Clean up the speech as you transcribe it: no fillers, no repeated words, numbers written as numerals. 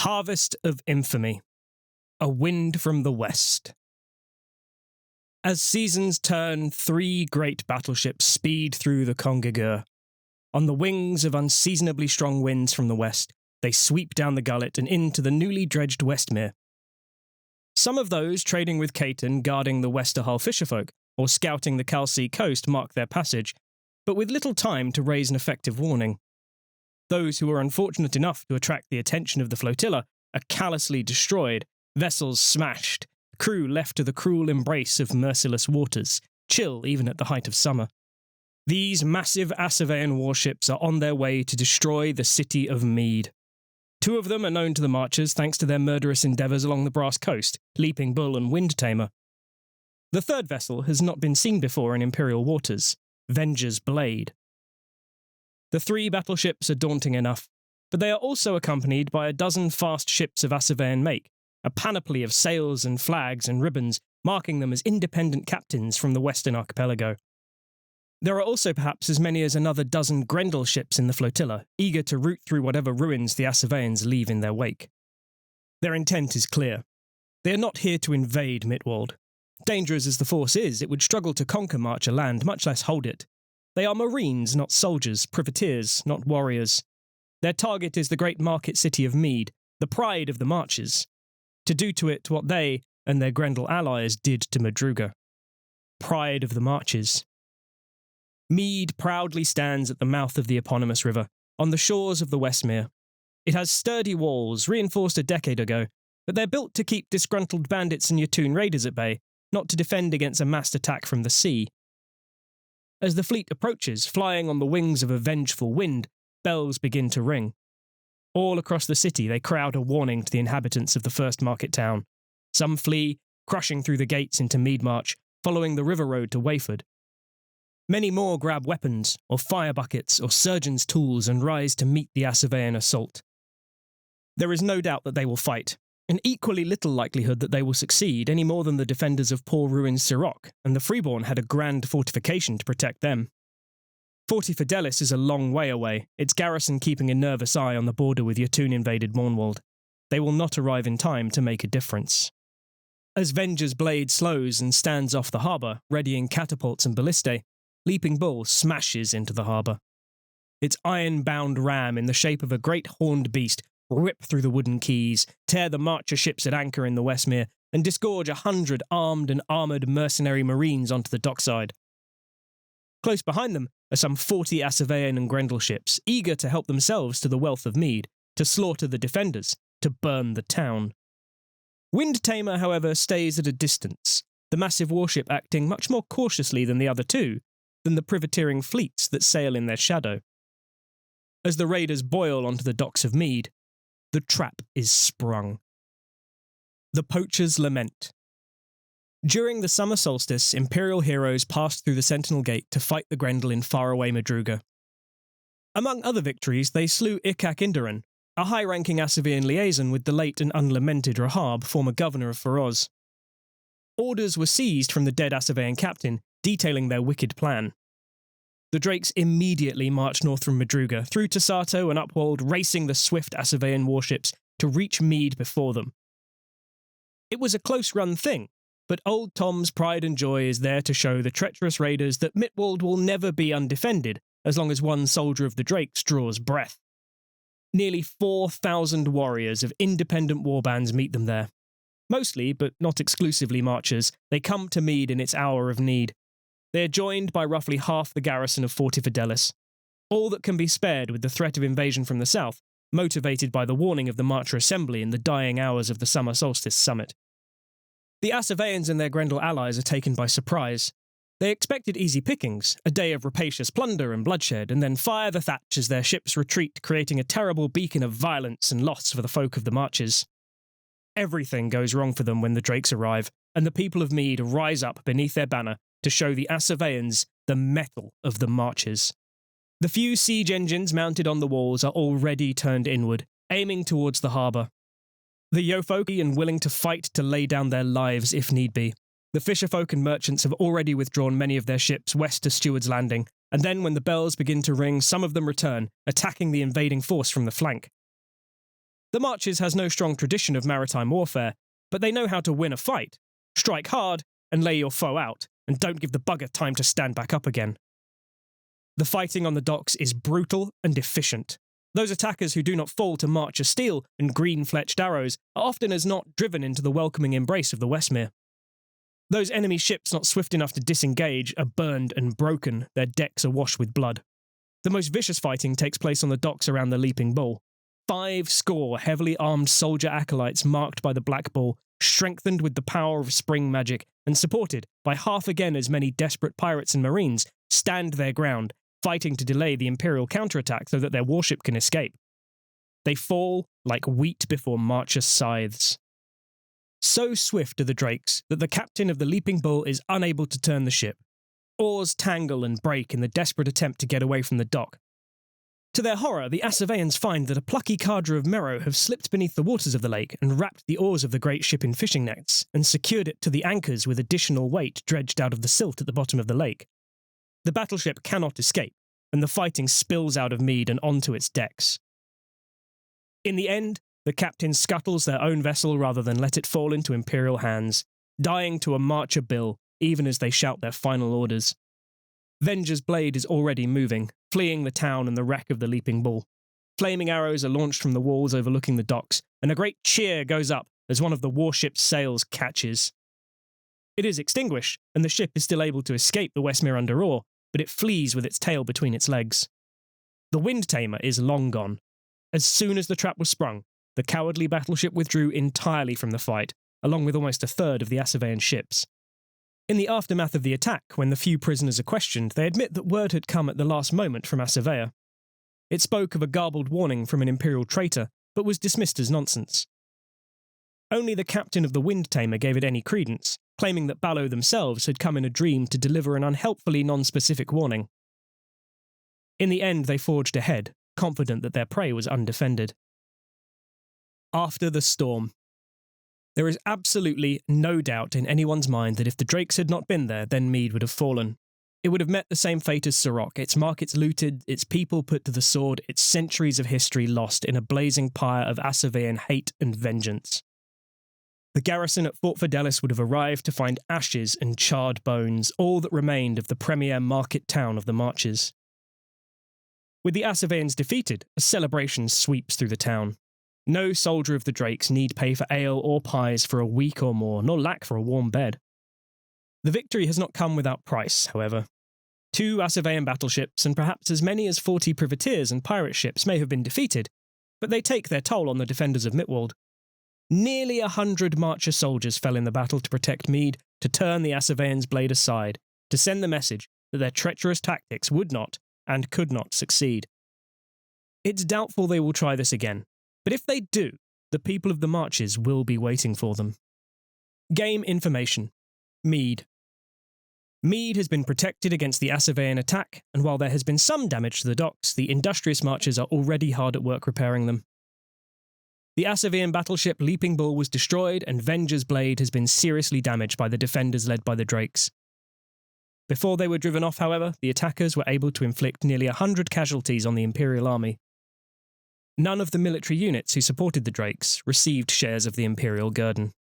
Harvest of Infamy. A Wind from the West. As seasons turn, 3 great battleships speed through the Congegur. On the wings of unseasonably strong winds from the west, they sweep down the gullet and into the newly dredged Westmere. Some of those trading with Caton guarding the Westerhull fisherfolk or scouting the Calcee coast mark their passage, but with little time to raise an effective warning. Those who are unfortunate enough to attract the attention of the flotilla are callously destroyed, vessels smashed, crew left to the cruel embrace of merciless waters, chill even at the height of summer. These massive Assavean warships are on their way to destroy the city of Mead. 2 of them are known to the Marchers thanks to their murderous endeavours along the Brass Coast, Leaping Bull and Wind Tamer. The 3rd vessel has not been seen before in Imperial waters, Venger's Blade. The 3 battleships are daunting enough, but they are also accompanied by a dozen fast ships of Assavean make, a panoply of sails and flags and ribbons marking them as independent captains from the Western Archipelago. There are also perhaps as many as another dozen Grendel ships in the flotilla, eager to root through whatever ruins the Assaveans leave in their wake. Their intent is clear. They are not here to invade Mittwold. Dangerous as the force is, it would struggle to conquer Marcher land, much less hold it. They are marines, not soldiers, privateers, not warriors. Their target is the great market city of Mead, the pride of the Marchers, to do to it what they and their Grendel allies did to Madruga. Pride of the Marchers. Mead proudly stands at the mouth of the eponymous river, on the shores of the Westmere. It has sturdy walls, reinforced a decade ago, but they're built to keep disgruntled bandits and Yatoon raiders at bay, not to defend against a massed attack from the sea. As the fleet approaches, flying on the wings of a vengeful wind, bells begin to ring. All across the city they crowd a warning to the inhabitants of the first market town. Some flee, crushing through the gates into Meadmarch, following the river road to Wayford. Many more grab weapons, or fire buckets, or surgeons' tools and rise to meet the Assavean assault. There is no doubt that they will fight, and equally little likelihood that they will succeed any more than the defenders of poor ruined Siroc, and the Freeborn had a grand fortification to protect them. Forty Fidelis is a long way away, its garrison keeping a nervous eye on the border with Yatoon-invaded Mornwald. They will not arrive in time to make a difference. As Venger's Blade slows and stands off the harbour, readying catapults and ballistae, Leaping Bull smashes into the harbour. Its iron-bound ram in the shape of a great horned beast rip through the wooden quays, tear the Marcher ships at anchor in the Westmere, and disgorge 100 armed and armoured mercenary marines onto the dockside. Close behind them are some 40 Assavean and Grendel ships, eager to help themselves to the wealth of Mead, to slaughter the defenders, to burn the town. Wind Tamer, however, stays at a distance, the massive warship acting much more cautiously than the other 2, than the privateering fleets that sail in their shadow. As the raiders boil onto the docks of Mead, the trap is sprung. The Poacher's Lament. During the summer solstice, Imperial heroes passed through the Sentinel Gate to fight the Grendel in faraway Madruga. Among other victories, they slew Ikak Indaran, a high-ranking Assavean liaison with the late and unlamented Rahab, former governor of Feroz. Orders were seized from the dead Assavean captain, detailing their wicked plan. The Drakes immediately marched north from Madruga, through to Sato and Upwold, racing the swift Assavean warships to reach Mead before them. It was a close-run thing, but Old Tom's pride and joy is there to show the treacherous raiders that Mittwold will never be undefended as long as one soldier of the Drakes draws breath. Nearly 4,000 warriors of independent warbands meet them there. Mostly, but not exclusively Marchers, they come to Mead in its hour of need. They are joined by roughly half the garrison of Forty Fidelis, all that can be spared with the threat of invasion from the south, motivated by the warning of the Marcher Assembly in the dying hours of the summer solstice summit. The Assaveans and their Grendel allies are taken by surprise. They expected easy pickings, a day of rapacious plunder and bloodshed, and then fire the thatch as their ships retreat, creating a terrible beacon of violence and loss for the folk of the Marches. Everything goes wrong for them when the Drakes arrive, and the people of Mead rise up beneath their banner to show the Assaveans the mettle of the Marchers. The few siege engines mounted on the walls are already turned inward, aiming towards the harbour. The Yeofolk are willing to fight to lay down their lives if need be. The fisherfolk and merchants have already withdrawn many of their ships west to Steward's Landing, and then when the bells begin to ring, some of them return, attacking the invading force from the flank. The Marches has no strong tradition of maritime warfare, but they know how to win a fight. Strike hard and lay your foe out, and don't give the bugger time to stand back up again. The fighting on the docks is brutal and efficient. Those attackers who do not fall to March of Steel and green-fletched arrows are often as not driven into the welcoming embrace of the Westmere. Those enemy ships not swift enough to disengage are burned and broken, their decks awash with blood. The most vicious fighting takes place on the docks around the Leaping Bull. 50 heavily armed soldier acolytes marked by the Black Bull, strengthened with the power of spring magic, and supported by half again as many desperate pirates and marines, stand their ground, fighting to delay the Imperial counterattack so that their warship can escape. They fall like wheat before Marcher's scythes. So swift are the Drakes that the captain of the Leaping Bull is unable to turn the ship. Oars tangle and break in the desperate attempt to get away from the dock. To their horror, the Assaveans find that a plucky cadre of Merrow have slipped beneath the waters of the lake and wrapped the oars of the great ship in fishing nets and secured it to the anchors with additional weight dredged out of the silt at the bottom of the lake. The battleship cannot escape, and the fighting spills out of Mead and onto its decks. In the end, the captain scuttles their own vessel rather than let it fall into Imperial hands, dying to a Marcher bill even as they shout their final orders. Venger's blade is already moving, fleeing the town and the wreck of the Leaping Bull. Flaming arrows are launched from the walls overlooking the docks, and a great cheer goes up as one of the warship's sails catches. It is extinguished, and the ship is still able to escape the Westmere under oar, but it flees with its tail between its legs. The Wind Tamer is long gone. As soon as the trap was sprung, the cowardly battleship withdrew entirely from the fight, along with almost a third of the Assavean ships. In the aftermath of the attack, when the few prisoners are questioned, they admit that word had come at the last moment from Assavea. It spoke of a garbled warning from an Imperial traitor, but was dismissed as nonsense. Only the captain of the Wind Tamer gave it any credence, claiming that Ballo themselves had come in a dream to deliver an unhelpfully non-specific warning. In the end, they forged ahead, confident that their prey was undefended. After the storm. There is absolutely no doubt in anyone's mind that if the Drakes had not been there, then Mead would have fallen. It would have met the same fate as Sorok, its markets looted, its people put to the sword, its centuries of history lost in a blazing pyre of Assavean hate and vengeance. The garrison at Fort Fidelis would have arrived to find ashes and charred bones, all that remained of the premier market town of the Marches. With the Assaveans defeated, a celebration sweeps through the town. No soldier of the Drakes need pay for ale or pies for a week or more, nor lack for a warm bed. The victory has not come without price, however. 2 Assavean battleships and perhaps as many as 40 privateers and pirate ships may have been defeated, but they take their toll on the defenders of Mitwald. Nearly 100 Marcher soldiers fell in the battle to protect Mead, to turn the Assaveans' blade aside, to send the message that their treacherous tactics would not and could not succeed. It's doubtful they will try this again, but if they do, the people of the Marches will be waiting for them. Game information. Mead. Mead has been protected against the Assavean attack, and while there has been some damage to the docks, the industrious Marchers are already hard at work repairing them. The Assavean battleship Leaping Bull was destroyed, and Venger's blade has been seriously damaged by the defenders led by the Drakes. Before they were driven off, however, the attackers were able to inflict nearly 100 casualties on the Imperial army. None of the military units who supported the Drakes received shares of the Imperial guerdon.